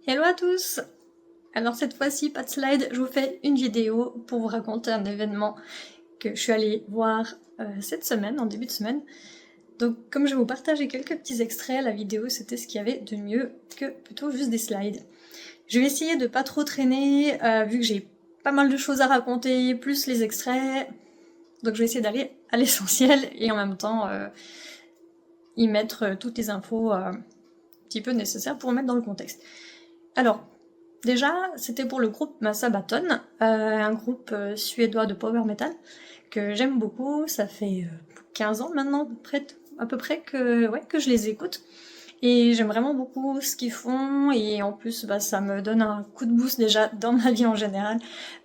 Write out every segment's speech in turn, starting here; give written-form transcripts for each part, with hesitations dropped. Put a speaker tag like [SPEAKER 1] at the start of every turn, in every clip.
[SPEAKER 1] Hello à tous! Alors cette fois-ci, pas de slide, je vous fais une vidéo pour vous raconter un événement que je suis allée voir cette semaine, en début de semaine. Donc comme je vais vous partager quelques petits extraits, la vidéo c'était ce qu'il y avait de mieux que plutôt juste des slides. Je vais essayer de pas trop traîner, vu que j'ai pas mal de choses à raconter, plus les extraits. Donc je vais essayer d'aller à l'essentiel et en même temps y mettre toutes les infos un petit peu nécessaires pour mettre dans le contexte. Alors, déjà, c'était pour le groupe Sabaton, un groupe suédois de power metal que j'aime beaucoup. Ça fait 15 ans maintenant, à peu près que je les écoute. Et j'aime vraiment beaucoup ce qu'ils font, et en plus, ça me donne un coup de boost déjà dans ma vie en général,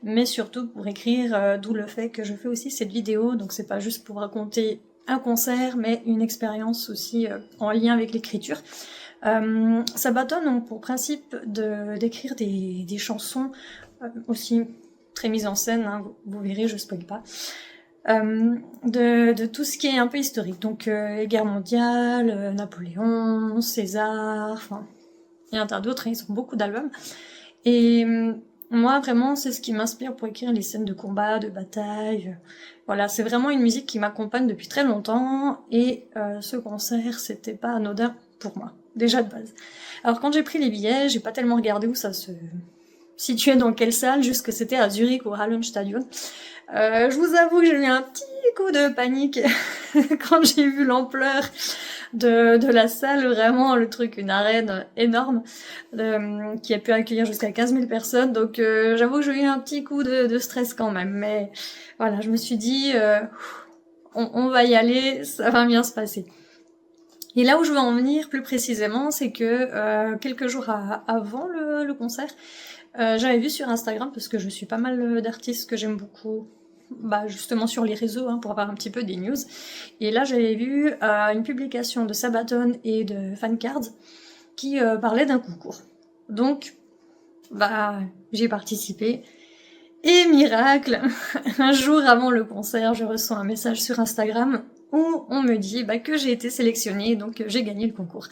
[SPEAKER 1] mais surtout pour écrire, d'où le fait que je fais aussi cette vidéo, donc c'est pas juste pour raconter un concert, mais une expérience aussi en lien avec l'écriture. Sabaton ont pour principe d'écrire des chansons aussi très mises en scène, hein, vous verrez, je spoil pas, de tout ce qui est un peu historique, donc les guerres mondiales, Napoléon, César, enfin, et un tas d'autres, ils ont beaucoup d'albums. Et moi, vraiment, c'est ce qui m'inspire pour écrire les scènes de combat, de bataille. Voilà, c'est vraiment une musique qui m'accompagne depuis très longtemps, et ce concert, c'était pas anodin pour moi, déjà de base. Alors quand j'ai pris les billets, j'ai pas tellement regardé où ça se situait, dans quelle salle, juste que c'était à Zurich au Hallenstadion. Je vous avoue que j'ai eu un petit coup de panique quand j'ai vu l'ampleur de la salle, vraiment le truc, une arène énorme qui a pu accueillir jusqu'à 15 000 personnes, donc j'avoue que j'ai eu un petit coup de stress quand même, mais voilà, je me suis dit on va y aller, ça va bien se passer. Et là où je veux en venir plus précisément, c'est que quelques jours avant le concert, j'avais vu sur Instagram, parce que je suis pas mal d'artistes que j'aime beaucoup, justement sur les réseaux, hein, pour avoir un petit peu des news. Et là, j'avais vu une publication de Sabaton et de Fancards qui parlait d'un concours. Donc, j'y ai participé. Et miracle, un jour avant le concert, je reçois un message sur Instagram où on me dit que j'ai été sélectionnée, donc j'ai gagné le concours.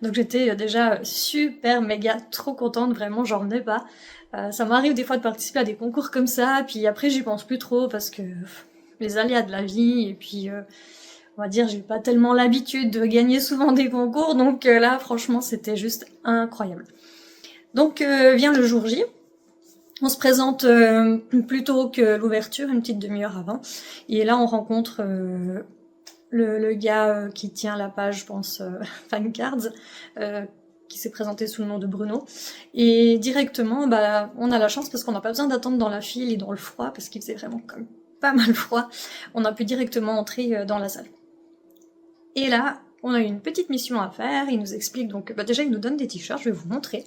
[SPEAKER 1] Donc j'étais déjà super méga trop contente, vraiment j'en revenais pas. Ça m'arrive des fois de participer à des concours comme ça, puis après j'y pense plus trop parce que les aléas de la vie, et puis on va dire j'ai pas tellement l'habitude de gagner souvent des concours, donc là franchement c'était juste incroyable. Donc vient le jour J. On se présente plus tôt que l'ouverture, une petite demi-heure avant. Et là, on rencontre le gars qui tient la page, je pense, Fancards, qui s'est présenté sous le nom de Bruno. Et directement, on a la chance, parce qu'on n'a pas besoin d'attendre dans la file et dans le froid, parce qu'il faisait vraiment quand même pas mal froid. On a pu directement entrer dans la salle. Et là, on a eu une petite mission à faire. Il nous explique, donc déjà, il nous donne des t-shirts, je vais vous montrer.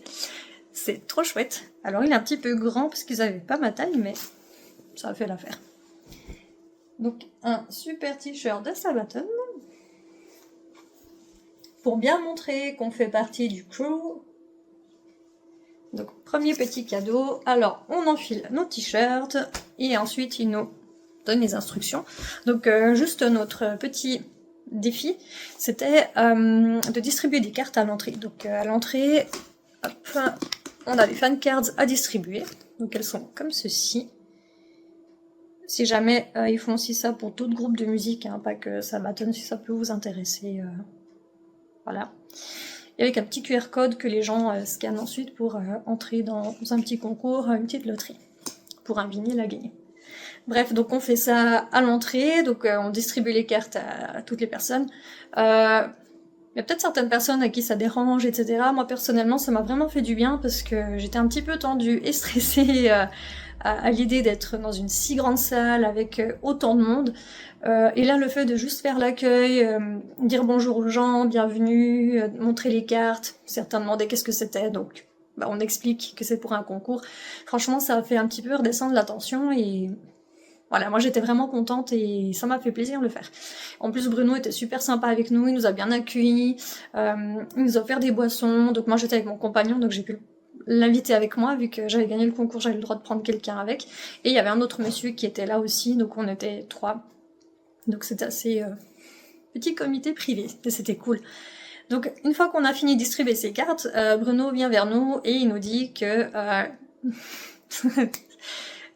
[SPEAKER 1] C'est trop chouette. Alors il est un petit peu grand parce qu'ils avaient pas ma taille, mais ça a fait l'affaire. Donc un super t-shirt de Sabaton pour bien montrer qu'on fait partie du crew. Donc premier petit cadeau. Alors on enfile nos t-shirts et ensuite il nous donne les instructions. Donc juste notre petit défi, c'était de distribuer des cartes à l'entrée. Donc à l'entrée, hop, on a des fan cards à distribuer, donc elles sont comme ceci. Si jamais ils font aussi ça pour d'autres groupes de musique, hein, pas que Sabaton, si ça peut vous intéresser, voilà. Et avec un petit QR code que les gens scannent ensuite pour entrer dans un petit concours, une petite loterie, pour un vinyle à gagner. Bref, donc on fait ça à l'entrée, donc on distribue les cartes à toutes les personnes. Il y a peut-être certaines personnes à qui ça dérange, etc. Moi, personnellement, ça m'a vraiment fait du bien parce que j'étais un petit peu tendue et stressée à l'idée d'être dans une si grande salle avec autant de monde. Et là, le fait de juste faire l'accueil, dire bonjour aux gens, bienvenue, montrer les cartes, certains demandaient qu'est-ce que c'était, donc on explique que c'est pour un concours. Franchement, ça a fait un petit peu redescendre la tension et... Voilà, moi j'étais vraiment contente et ça m'a fait plaisir de le faire. En plus Bruno était super sympa avec nous, il nous a bien accueillis, il nous a offert des boissons, donc moi j'étais avec mon compagnon, donc j'ai pu l'inviter avec moi, vu que j'avais gagné le concours, j'avais le droit de prendre quelqu'un avec, et il y avait un autre monsieur qui était là aussi, donc on était 3. Donc c'était assez petit comité privé, et c'était cool. Donc une fois qu'on a fini de distribuer ces cartes, Bruno vient vers nous et il nous dit que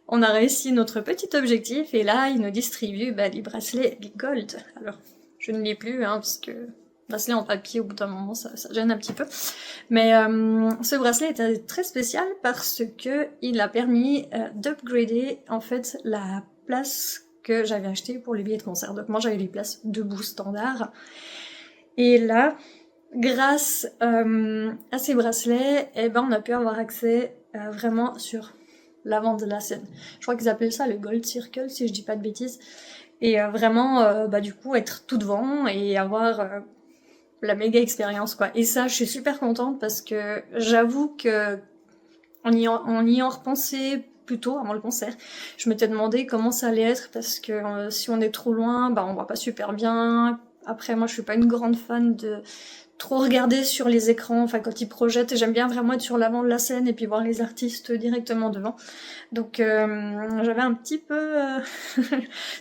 [SPEAKER 1] on a réussi notre petit objectif, et là il nous distribue les bracelets Big Gold. Alors je ne lis plus, parce que bracelet en papier au bout d'un moment ça gêne un petit peu. Mais ce bracelet était très spécial parce que il a permis d'upgrader en fait la place que j'avais achetée pour les billets de concert. Donc moi j'avais les places debout standard. Et là, grâce à ces bracelets, on a pu avoir accès vraiment sur l'avant de la scène. Je crois qu'ils appellent ça le Gold Circle, si je dis pas de bêtises. Et vraiment, du coup, être tout devant et avoir la méga expérience, quoi. Et ça, je suis super contente parce que j'avoue que en y repensait plus tôt avant le concert. Je m'étais demandé comment ça allait être parce que si on est trop loin, on voit pas super bien. Après, moi, je suis pas une grande fan de trop regarder sur les écrans, quand ils projettent, j'aime bien vraiment être sur l'avant de la scène et puis voir les artistes directement devant. Donc j'avais un petit peu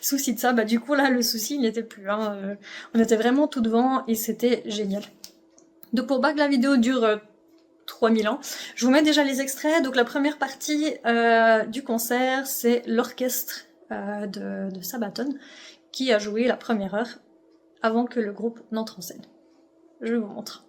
[SPEAKER 1] souci de ça. Du coup là le souci il n'était plus. On était vraiment tout devant et c'était génial. Donc pour pas que la vidéo dure 3000 ans, je vous mets déjà les extraits. Donc la première partie du concert, c'est l'orchestre de Sabaton qui a joué la première heure avant que le groupe n'entre en scène. Je vous montre.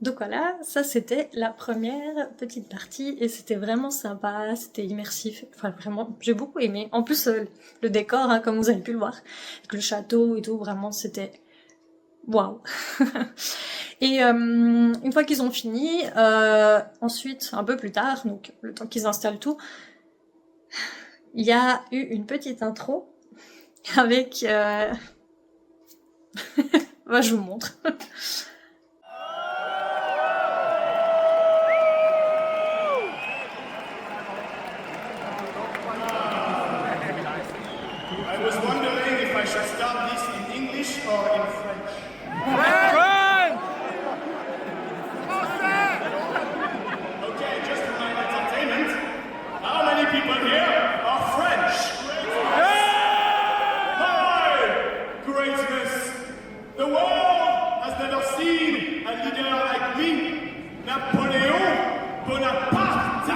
[SPEAKER 1] Donc voilà, ça c'était la première petite partie et c'était vraiment sympa, c'était immersif, vraiment j'ai beaucoup aimé. En plus le décor, comme vous avez pu le voir, avec le château et tout, vraiment c'était waouh. Et une fois qu'ils ont fini, ensuite un peu plus tard, donc le temps qu'ils installent tout, il y a eu une petite intro avec je vous montre.
[SPEAKER 2] I was wondering if I should start this in English or in French. Okay, just for my entertainment, how many people here are French? Hi! Greatness! The world has never seen a leader like me, Napoléon Bonaparte!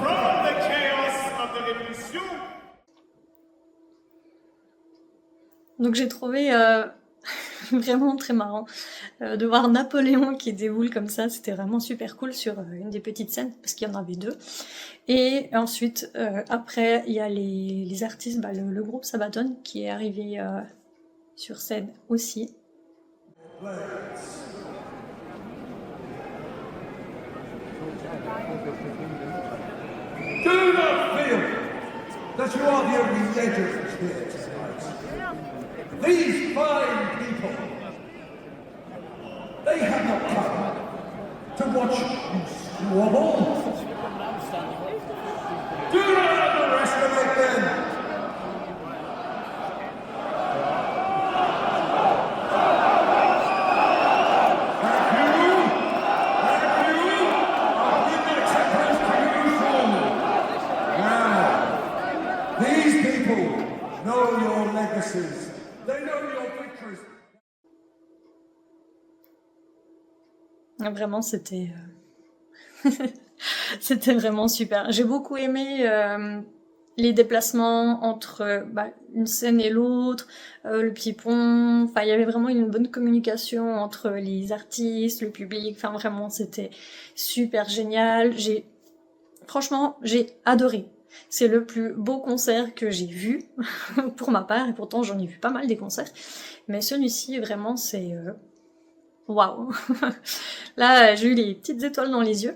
[SPEAKER 2] From the chaos of the révolution.
[SPEAKER 1] Donc j'ai trouvé vraiment très marrant de voir Napoléon qui déboule comme ça, c'était vraiment super cool sur une des petites scènes, parce qu'il y en avait deux. Et ensuite, après, il y a les artistes, le groupe Sabaton qui est arrivé sur scène aussi.
[SPEAKER 3] Do not feel that you are the only legends here tonight. These fine people, they have not come to watch you squabble. Do not underestimate them.
[SPEAKER 1] Vraiment, c'était c'était vraiment super. J'ai beaucoup aimé les déplacements entre une scène et l'autre, le petit pont. Enfin, il y avait vraiment une bonne communication entre les artistes, le public. Enfin, vraiment, c'était super génial. Franchement, j'ai adoré. C'est le plus beau concert que j'ai vu, pour ma part, et pourtant j'en ai vu pas mal des concerts. Mais celui-ci, vraiment, c'est... Waouh. Là, j'ai eu les petites étoiles dans les yeux.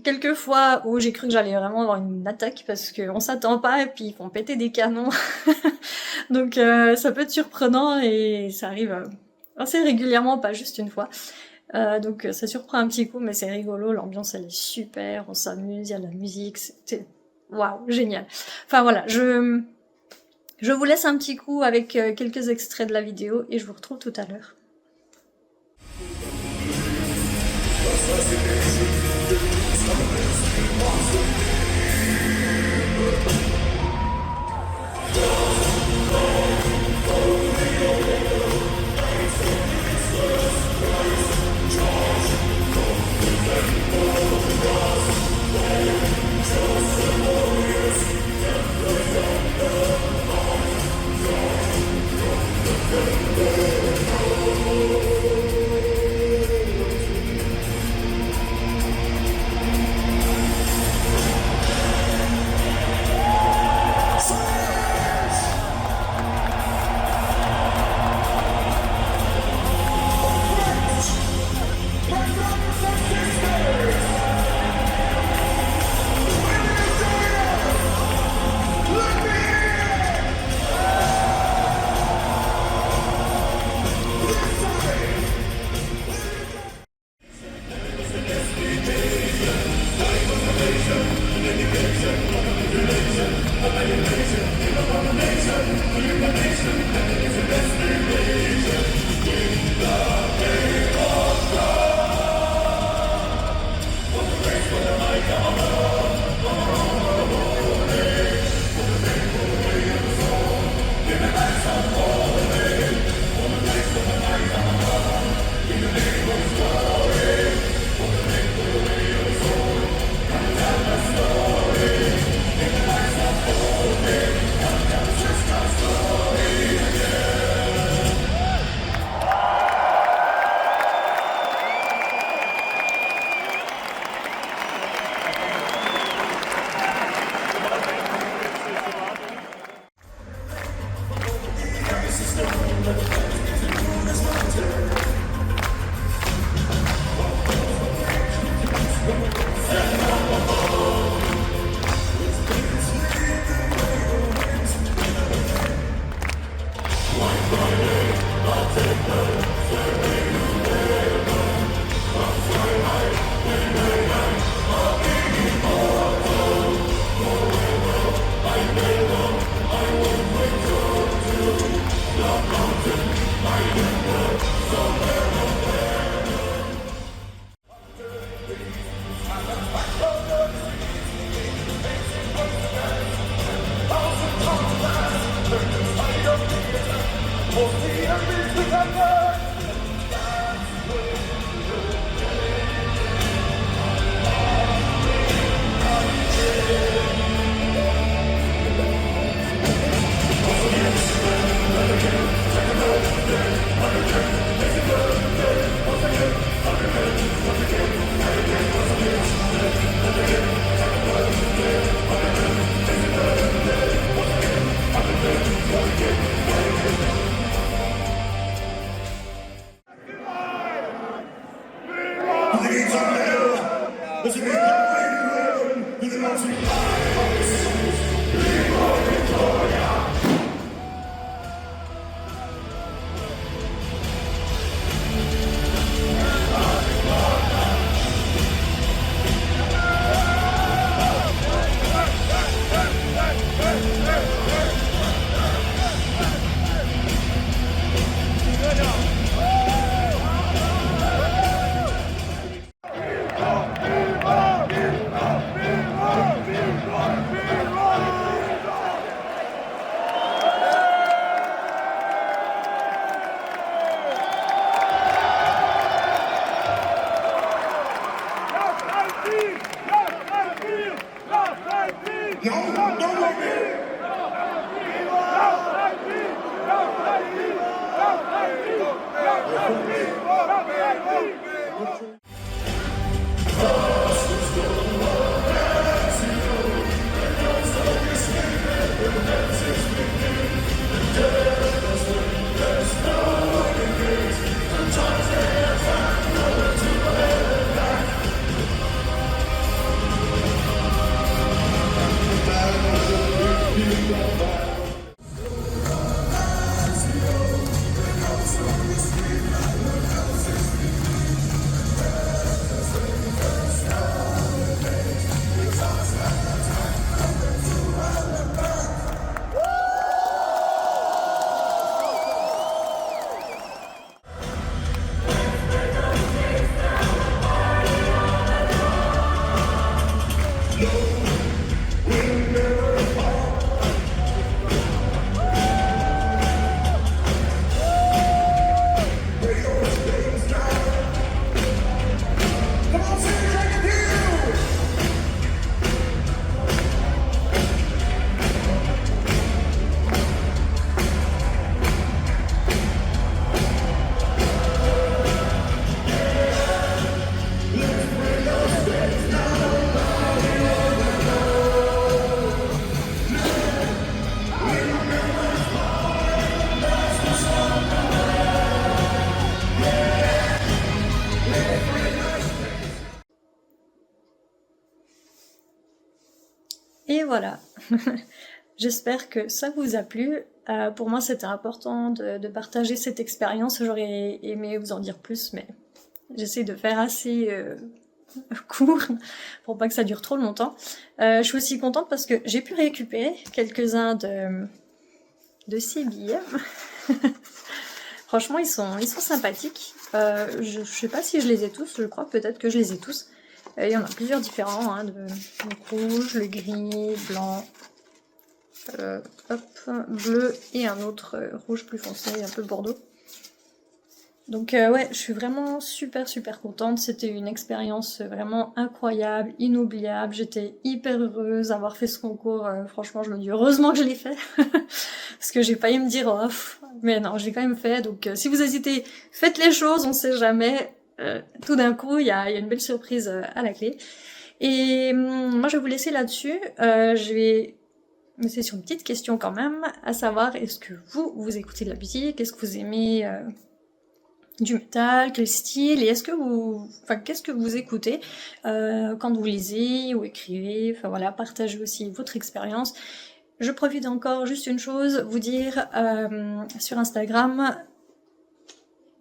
[SPEAKER 1] Quelques fois où j'ai cru que j'allais vraiment avoir une attaque parce qu'on s'attend pas et puis ils font péter des canons. Donc ça peut être surprenant et ça arrive assez régulièrement, pas juste une fois. Donc ça surprend un petit coup, mais c'est rigolo, l'ambiance elle est super, on s'amuse, il y a de la musique, c'est waouh, génial. Enfin voilà, je vous laisse un petit coup avec quelques extraits de la vidéo et je vous retrouve tout à l'heure. voilà. J'espère que ça vous a plu. Pour moi, c'était important de partager cette expérience. J'aurais aimé vous en dire plus, mais j'essaie de faire assez court pour pas que ça dure trop longtemps. Je suis aussi contente parce que j'ai pu récupérer quelques-uns de ces billets. Franchement, ils sont sympathiques. Je sais pas si je les ai tous, je crois peut-être que je les ai tous. Il y en a plusieurs différents, hein, le rouge, le gris, blanc, bleu et un autre rouge plus foncé, un peu bordeaux. Donc ouais, je suis vraiment super contente, c'était une expérience vraiment incroyable, inoubliable, j'étais hyper heureuse d'avoir fait ce concours, franchement je me dis heureusement que je l'ai fait, parce que j'ai failli me dire oh, mais non, j'ai quand même fait, donc si vous hésitez, faites les choses, on sait jamais, tout d'un coup il y a une belle surprise à la clé. Et moi je vais vous laisser là-dessus, je vais me laisser sur une petite question quand même, à savoir est-ce que vous écoutez de la musique, est-ce que vous aimez du métal, quel style, et qu'est-ce que vous écoutez quand vous lisez ou écrivez, enfin voilà, partagez aussi votre expérience. Je profite encore juste une chose, vous dire sur Instagram,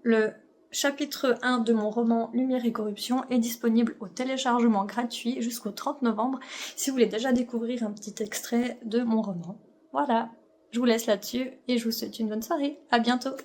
[SPEAKER 1] le chapitre 1 de mon roman Lumière et Corruption est disponible au téléchargement gratuit jusqu'au 30 novembre, si vous voulez déjà découvrir un petit extrait de mon roman. Voilà, je vous laisse là-dessus et je vous souhaite une bonne soirée, à bientôt.